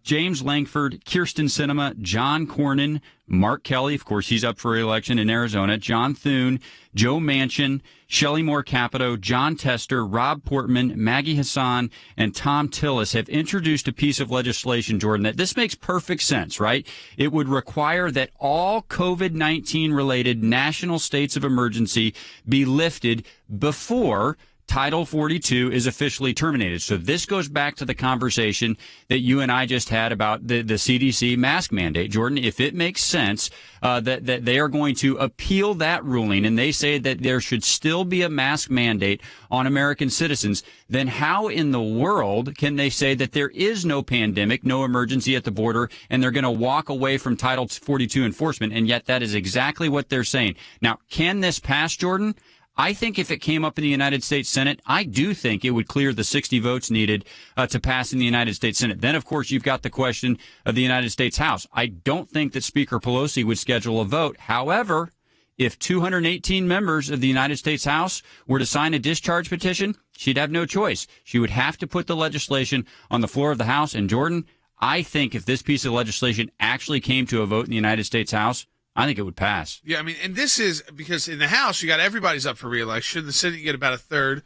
James Lankford, Kyrsten Sinema, John Cornyn, Mark Kelly, of course, he's up for re-election in Arizona, John Thune, Joe Manchin, Shelley Moore Capito, John Tester, Rob Portman, Maggie Hassan, and Tom Tillis have introduced a piece of legislation, Jordan, that this makes perfect sense, right? It would require that all COVID-19 related national states of emergency be lifted before Title 42 is officially terminated. So this goes back to the conversation that you and I just had about the CDC mask mandate. Jordan, if it makes sense that they are going to appeal that ruling and they say that there should still be a mask mandate on American citizens, then how in the world can they say that there is no pandemic, no emergency at the border, and they're going to walk away from Title 42 enforcement? And yet that is exactly what they're saying. Now, can this pass, Jordan? I think if it came up in the United States Senate, I do think it would clear the 60 votes needed to pass in the United States Senate. Then, of course, you've got the question of the United States House. I don't think that Speaker Pelosi would schedule a vote. However, if 218 members of the United States House were to sign a discharge petition, she'd have no choice. She would have to put the legislation on the floor of the House. And, Jordan, I think if this piece of legislation actually came to a vote in the United States House, I think it would pass. Yeah, I mean, and this is because in the House, you got everybody's up for re-election. The Senate, you get about a third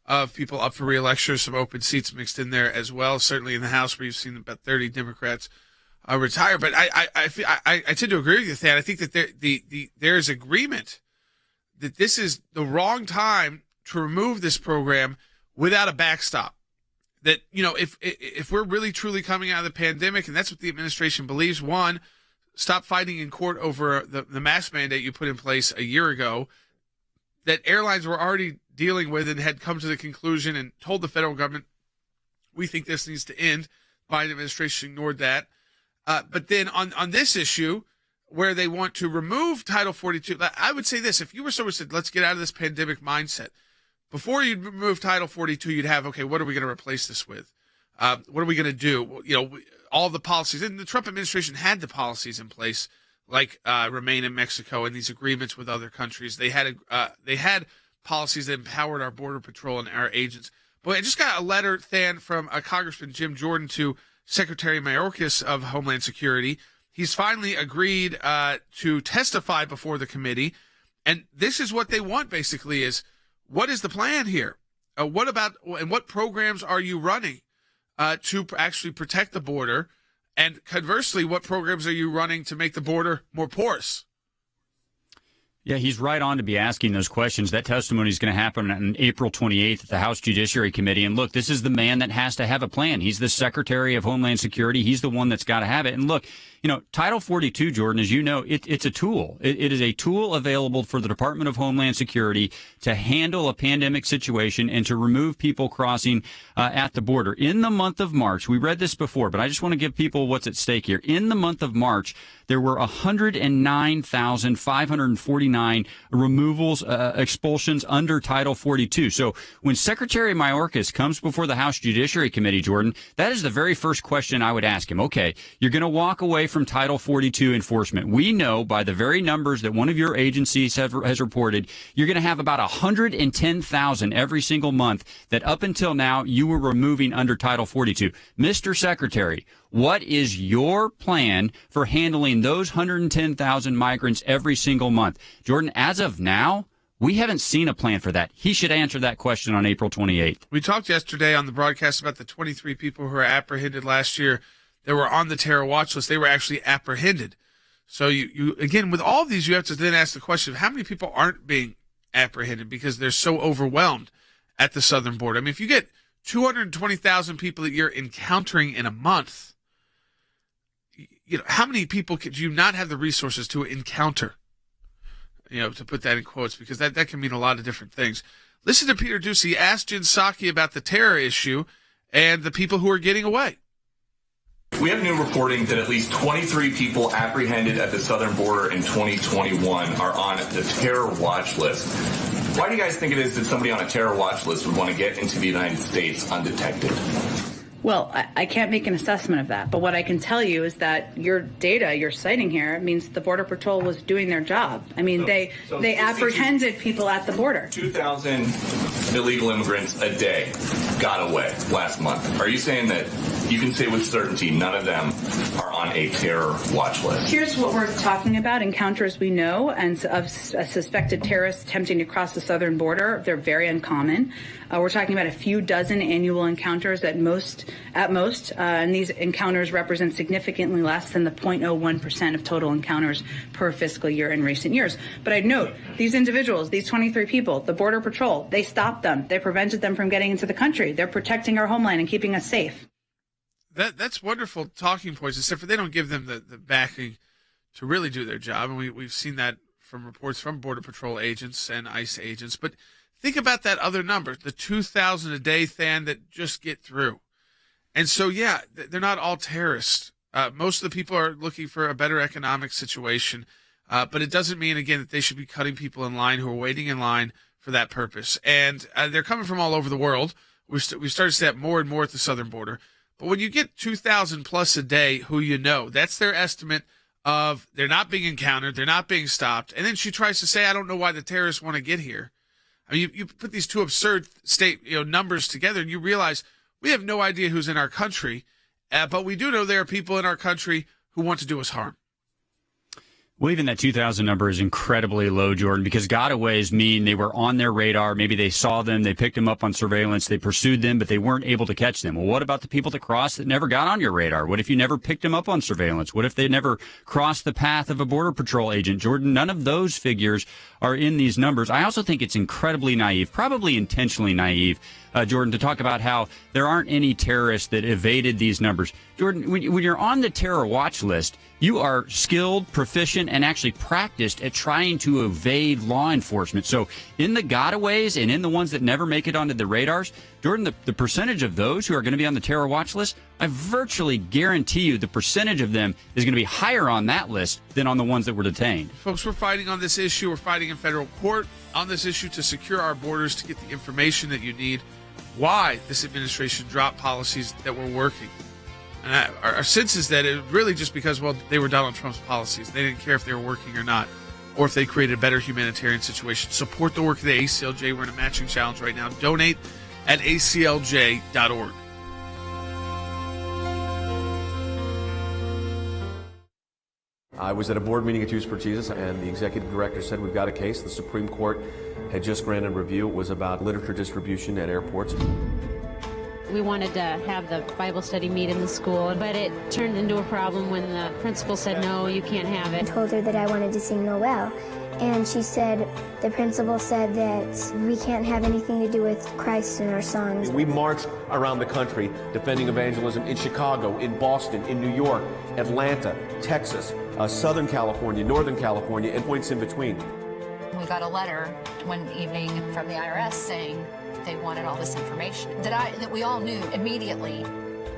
of people up for re-election. There's some open seats mixed in there as well. Certainly in the House, where you've seen about 30 Democrats retire. But I tend to agree with you, Thad. I think that there is agreement that this is the wrong time to remove this program without a backstop. That, you know, if we're really truly coming out of the pandemic, and that's what the administration believes, one, stop fighting in court over the mask mandate you put in place a year ago that airlines were already dealing with and had come to the conclusion and told the federal government, we think this needs to end. Biden administration ignored that. But then on this issue where they want to remove Title 42, I would say this. If you were someone who said, let's get out of this pandemic mindset, before you'd remove Title 42, you'd have, okay, what are we going to replace this with? What are we going to do? You know, all the policies, and the Trump administration had the policies in place, like remain in Mexico and these agreements with other countries. They had policies that empowered our border patrol and our agents. But I just got a letter, Than, from Congressman Jim Jordan to Secretary Mayorkas of Homeland Security. He's finally agreed to testify before the committee, and this is what they want. Basically, is what is the plan here? What about and what programs are you running to actually protect the border? And conversely, what programs are you running to make the border more porous? Yeah, he's right on to be asking those questions. That testimony is going to happen on April 28th at the House Judiciary Committee. And look, this is the man that has to have a plan. He's the Secretary of Homeland Security. He's the one that's got to have it. And look, you know, Title 42, Jordan, as you know, it's a tool. It is a tool available for the Department of Homeland Security to handle a pandemic situation and to remove people crossing at the border. In the month of March, we read this before, but I just want to give people what's at stake here. In the month of March, there were 109,549 removals, expulsions under Title 42. So when Secretary Mayorkas comes before the House Judiciary Committee, Jordan, that is the very first question I would ask him. Okay, you're going to walk away from Title 42 enforcement. We know by the very numbers that one of your agencies has reported, you're going to have about 110,000 every single month that up until now you were removing under Title 42. Mr. Secretary, what is your plan for handling those 110,000 migrants every single month? Jordan, as of now, we haven't seen a plan for that. He should answer that question on April 28th. We talked yesterday on the broadcast about the 23 people who were apprehended last year that were on the terror watch list. They were actually apprehended. So you again, with all of these, you have to then ask the question of how many people aren't being apprehended because they're so overwhelmed at the southern border. I mean, if you get 220,000 people that you're encountering in a month, you know, how many people could you not have the resources to encounter? You know, to put that in quotes, because that can mean a lot of different things. Listen to Peter Doocy ask Jen Psaki about the terror issue and the people who are getting away. We have new reporting that at least 23 people apprehended at the southern border in 2021 are on the terror watch list. Why do you guys think it is that somebody on a terror watch list would want to get into the United States undetected? Well, I can't make an assessment of that, but what I can tell you is that your data you're citing here means the Border Patrol was doing their job. I mean, they apprehended people at the border. 2,000 illegal immigrants a day got away last month. Are you saying that you can say with certainty none of them are on a terror watch list? Here's what we're talking about: encounters we know and of suspected terrorists attempting to cross the southern border. They're very uncommon. We're talking about a few dozen annual encounters at most, and these encounters represent significantly less than the 0.01% of total encounters per fiscal year in recent years. But I'd note, these individuals, these 23 people, the Border Patrol, they stopped them. They prevented them from getting into the country. They're protecting our homeland and keeping us safe. That's wonderful talking points, except for they don't give them the backing to really do their job. And we've seen that from reports from Border Patrol agents and ICE agents. But think about that other number, the 2,000 a day, Than, that just get through. And so, yeah, they're not all terrorists. Most of the people are looking for a better economic situation. But it doesn't mean, again, that they should be cutting people in line who are waiting in line for that purpose. And they're coming from all over the world. We've started to see that more and more at the southern border. But when you get 2,000 plus a day who you know, that's their estimate of they're not being encountered, they're not being stopped. And then she tries to say, I don't know why the terrorists want to get here. I mean, you put these two absurd numbers together and you realize we have no idea who's in our country, but we do know there are people in our country who want to do us harm. Well, even that 2,000 number is incredibly low, Jordan, because gotaways mean they were on their radar. Maybe they saw them, they picked them up on surveillance, they pursued them, but they weren't able to catch them. Well, what about the people that crossed that never got on your radar? What if you never picked them up on surveillance? What if they never crossed the path of a Border Patrol agent? Jordan, none of those figures are in these numbers. I also think it's incredibly naive, probably intentionally naive, Jordan, to talk about how there aren't any terrorists that evaded these numbers. Jordan, when you're on the terror watch list, you are skilled, proficient, and actually practiced at trying to evade law enforcement. So in the gotaways and in the ones that never make it onto the radars, Jordan, the percentage of those who are going to be on the terror watch list, I virtually guarantee you the percentage of them is going to be higher on that list than on the ones that were detained. Folks, we're fighting on this issue. We're fighting in federal court on this issue to secure our borders, to get the information that you need. Why this administration dropped policies that were working. And our sense is that it really just because, well, they were Donald Trump's policies. They didn't care if they were working or not, or if they created a better humanitarian situation. Support the work of the ACLJ. We're in a matching challenge right now. Donate at aclj.org. I was at a board meeting at Youth for Jesus, and the executive director said, we've got a case. The Supreme Court had just granted review. It was about literature distribution at airports. We wanted to have the Bible study meet in the school, but it turned into a problem when the principal said, no, you can't have it. I told her that I wanted to sing Noel, and she said, the principal said that we can't have anything to do with Christ in our songs. We marched around the country defending evangelism in Chicago, in Boston, in New York, Atlanta, Texas, Southern California, Northern California, and points in between. We got a letter one evening from the IRS saying they wanted all this information that we all knew immediately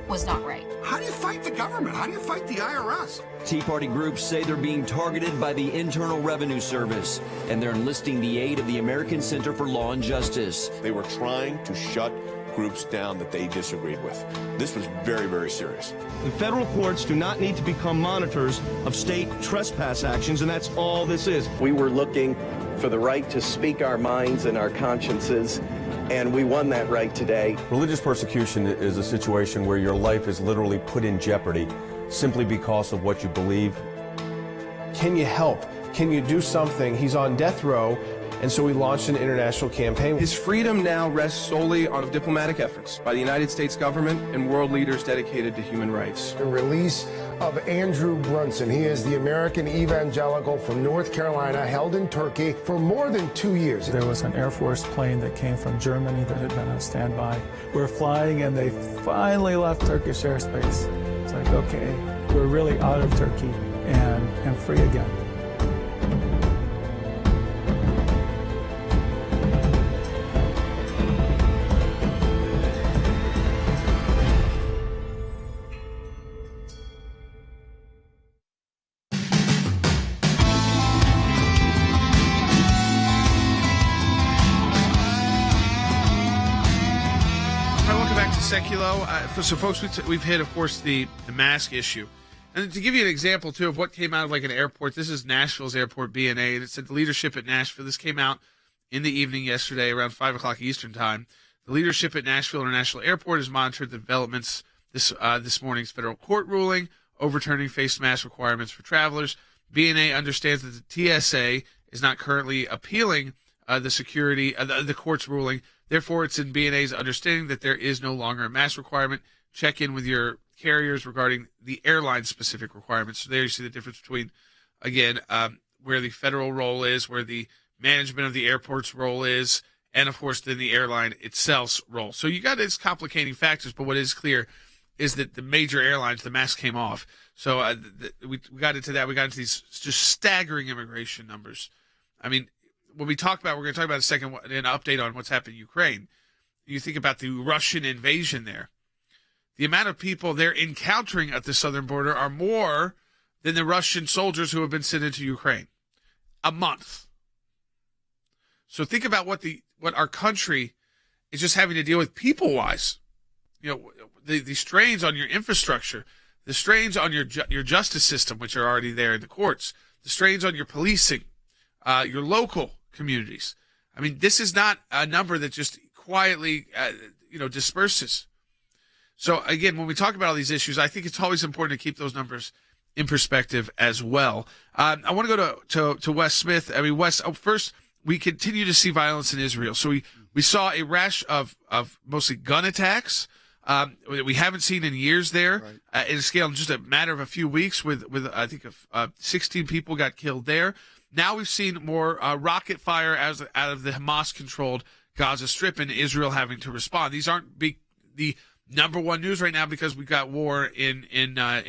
was not right. How do you fight the government? How do you fight the IRS? Tea Party groups say they're being targeted by the Internal Revenue Service, and they're enlisting the aid of the American Center for Law and Justice. They were trying to shut groups down that they disagreed with. This was very, very serious. The federal courts do not need to become monitors of state trespass actions, and that's all this is. We were looking for the right to speak our minds and our consciences, and we won that right today. Religious persecution is a situation where your life is literally put in jeopardy simply because of what you believe. Can you help? Can you do something? He's on death row, and so we launched an international campaign. His freedom now rests solely on diplomatic efforts by the United States government and world leaders dedicated to human rights. The release of Andrew Brunson. He is the American evangelical from North Carolina, held in Turkey for more than 2 years. There was an Air Force plane that came from Germany that had been on standby. We're flying, and they finally left Turkish airspace. It's like, okay, we're really out of Turkey and free again. back to Seculo. So, folks, we've hit, of course, the mask issue. And to give you an example, too, of what came out of like an airport, this is Nashville's airport, BNA, and it said the leadership at Nashville. This came out in the evening yesterday around 5 o'clock Eastern time. The leadership at Nashville International Airport has monitored the developments this morning's federal court ruling overturning face mask requirements for travelers. BNA understands that the TSA is not currently appealing the court's ruling. Therefore, it's in BNA's understanding that there is no longer a mask requirement. Check in with your carriers regarding the airline-specific requirements. So there you see the difference between, again, where the federal role is, where the management of the airport's role is, and, of course, then the airline itself's role. So you got its complicating factors, but what is clear is that the major airlines, the mask came off. So we got into that. We got into these just staggering immigration numbers. I mean, when we're going to talk about a second, an update on what's happened in Ukraine. You think about the Russian invasion there. The amount of people they're encountering at the southern border are more than the Russian soldiers who have been sent into Ukraine. A month. So think about what our country is just having to deal with people-wise. You know, the strains on your infrastructure, the strains on your justice system, which are already there in the courts, the strains on your policing, your local communities. I mean, this is not a number that just quietly, disperses. So again, when we talk about all these issues, I think it's always important to keep those numbers in perspective as well. I want to go to Wes Smith. I mean, Wes, first, we continue to see violence in Israel. So we saw a rash of mostly gun attacks that we haven't seen in years there, in a scale in just a matter of a few weeks with I think 16 people got killed there. Now we've seen more rocket fire out of the Hamas-controlled Gaza Strip, and Israel having to respond. These aren't the number one news right now because we've got war in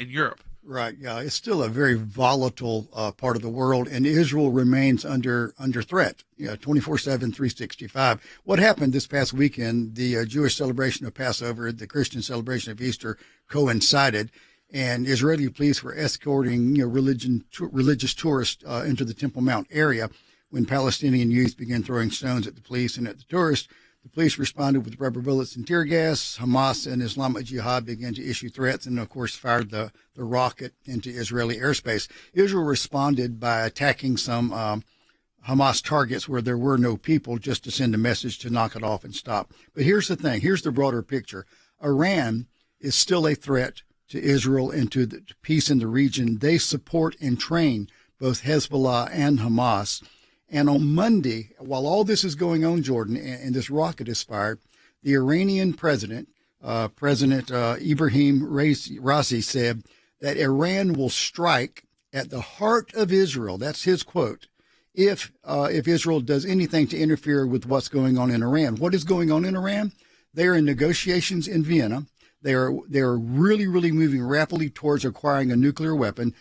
Europe. Right. Yeah, it's still a very volatile part of the world, and Israel remains under threat. 24/7, 365. What happened this past weekend? The Jewish celebration of Passover, the Christian celebration of Easter coincided, and Israeli police were escorting religious tourists into the Temple Mount area when Palestinian youth began throwing stones at the police and at the tourists. The police responded with rubber bullets and tear gas. Hamas and Islamic Jihad began to issue threats and, of course, fired the rocket into Israeli airspace. Israel responded by attacking some Hamas targets where there were no people, just to send a message to knock it off and stop. But here's the thing. Here's the broader picture. Iran is still a threat to Israel and to the peace in the region. They support and train both Hezbollah and Hamas. And on Monday, while all this is going on, Jordan, and this rocket is fired, the Iranian president, Ibrahim Raisi, said that Iran will strike at the heart of Israel. That's his quote. If Israel does anything to interfere with what's going on in Iran. What is going on in Iran? They are in negotiations in Vienna. They are really, really moving rapidly towards acquiring a nuclear weapon.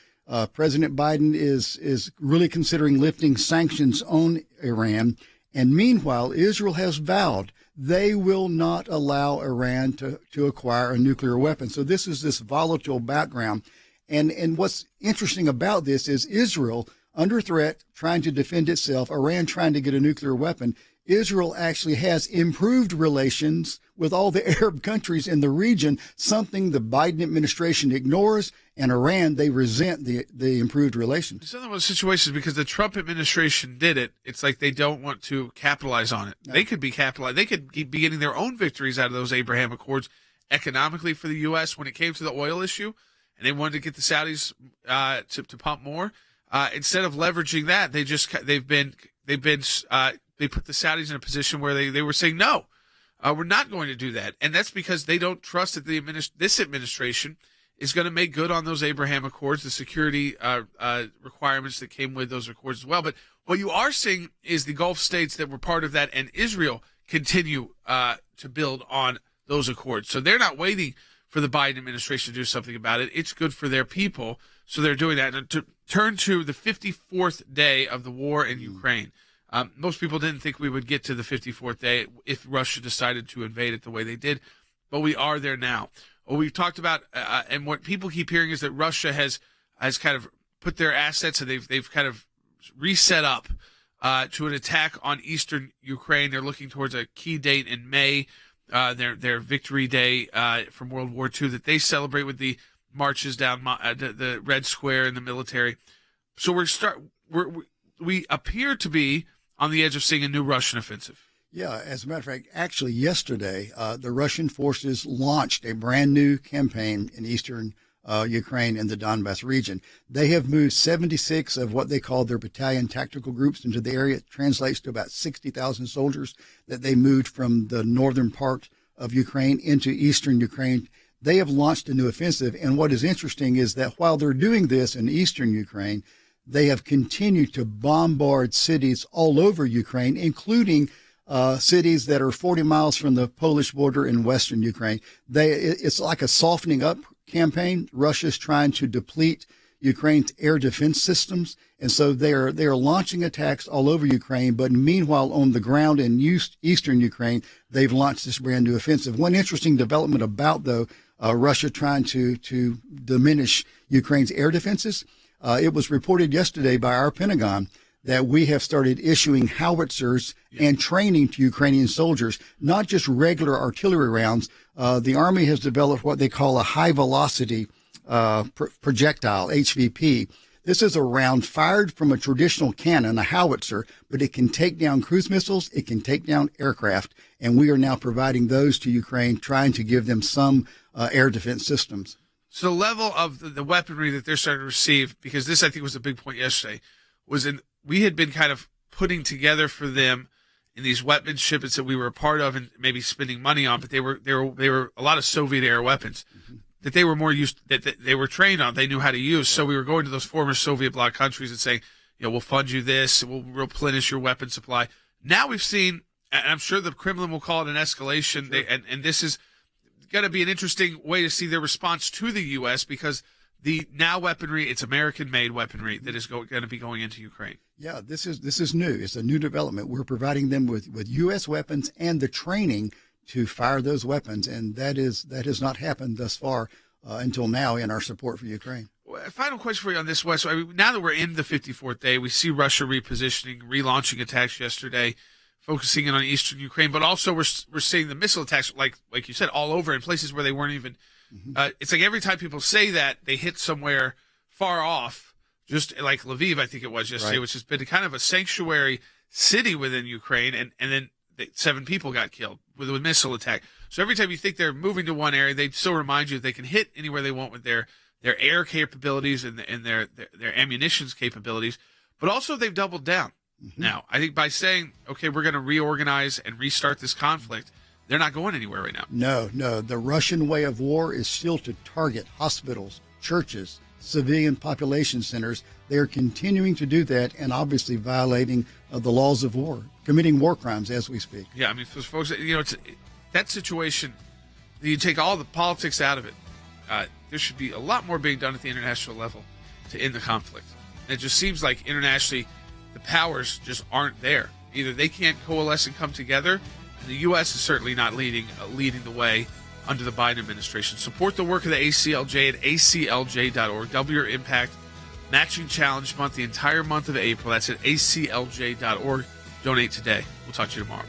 President Biden is really considering lifting sanctions on Iran. And meanwhile, Israel has vowed they will not allow Iran to acquire a nuclear weapon. So this is this volatile background. And what's interesting about this is Israel under threat, trying to defend itself, Iran trying to get a nuclear weapon. Israel actually has improved relations with all the Arab countries in the region, something the Biden administration ignores, and Iran, they resent the improved relations. It's one of those situations because the Trump administration did it. It's like they don't want to capitalize on it. No. They could be capitalized. They could be getting their own victories out of those Abraham Accords economically for the U.S. when it came to the oil issue, and they wanted to get the Saudis to pump more. Instead of leveraging that, they put the Saudis in a position where they were saying, no, we're not going to do that. And that's because they don't trust that this administration is going to make good on those Abraham Accords, the security requirements that came with those accords as well. But what you are seeing is the Gulf states that were part of that and Israel continue to build on those accords. So they're not waiting for the Biden administration to do something about it. It's good for their people. So they're doing that. And to turn to the 54th day of the war in Ukraine. Most people didn't think we would get to the 54th day if Russia decided to invade it the way they did, but we are there now. What we've talked about, and what people keep hearing is that Russia has kind of put their assets and they've kind of reset up to an attack on eastern Ukraine. They're looking towards a key date in May. their Victory Day from World War II that they celebrate with the marches down the Red Square and the military. So we appear to be on the edge of seeing a new Russian offensive. Yeah, as a matter of fact, actually yesterday, the Russian forces launched a brand new campaign in eastern Ukraine and the Donbass region. They have moved 76 of what they call their battalion tactical groups into the area. It translates to about 60,000 soldiers that they moved from the northern part of Ukraine into eastern Ukraine. They have launched a new offensive. And what is interesting is that while they're doing this in eastern Ukraine, they have continued to bombard cities all over Ukraine, including cities that are 40 miles from the Polish border in western Ukraine. It's like a softening up campaign. Russia's trying to deplete Ukraine's air defense systems. And so they are launching attacks all over Ukraine. But meanwhile, on the ground in eastern Ukraine, they've launched this brand new offensive. One interesting development about, though, Russia trying to diminish Ukraine's air defenses. It was reported yesterday by our Pentagon that we have started issuing howitzers and training to Ukrainian soldiers, not just regular artillery rounds. The Army has developed what they call a high-velocity projectile, HVP. This is a round fired from a traditional cannon, a howitzer, but it can take down cruise missiles, it can take down aircraft, and we are now providing those to Ukraine, trying to give them some air defense systems. So the level of the weaponry that they're starting to receive, because this I think was a big point yesterday, we had been kind of putting together for them in these weapon shipments that we were a part of and maybe spending money on, but they were a lot of Soviet era weapons that they were more used, that they were trained on, they knew how to use. So we were going to those former Soviet bloc countries and saying, we'll fund you this, we'll replenish your weapon supply. Now we've seen, and I'm sure the Kremlin will call it an escalation, sure. and this is going to be an interesting way to see their response to the U.S. because the now weaponry, it's American-made weaponry that is going to be going into Ukraine. Yeah, this is new. It's a new development. We're providing them with U.S. weapons and the training to fire those weapons, and that has not happened thus far until now in our support for Ukraine. Final question for you on this, Wes. Now that we're in the 54th day, we see Russia repositioning, relaunching attacks yesterday, focusing in on eastern Ukraine, but also we're seeing the missile attacks, like you said, all over in places where they weren't even. It's like every time people say that, they hit somewhere far off, just like Lviv, I think it was yesterday, right, which has been kind of a sanctuary city within Ukraine, and then 7 people got killed with a missile attack. So every time you think they're moving to one area, they still remind you they can hit anywhere they want with their air capabilities and their ammunitions capabilities, but also they've doubled down. Now, I think by saying, okay, we're going to reorganize and restart this conflict, they're not going anywhere right now. No. The Russian way of war is still to target hospitals, churches, civilian population centers. They are continuing to do that and obviously violating the laws of war, committing war crimes as we speak. Yeah, I mean, for folks, it's that situation, you take all the politics out of it. There should be a lot more being done at the international level to end the conflict. And it just seems like internationally, the powers just aren't there. Either they can't coalesce and come together, and the U.S. is certainly not leading the way under the Biden administration. Support the work of the ACLJ at aclj.org. Double your impact. Matching Challenge Month, the entire month of April. That's at aclj.org. Donate today. We'll talk to you tomorrow.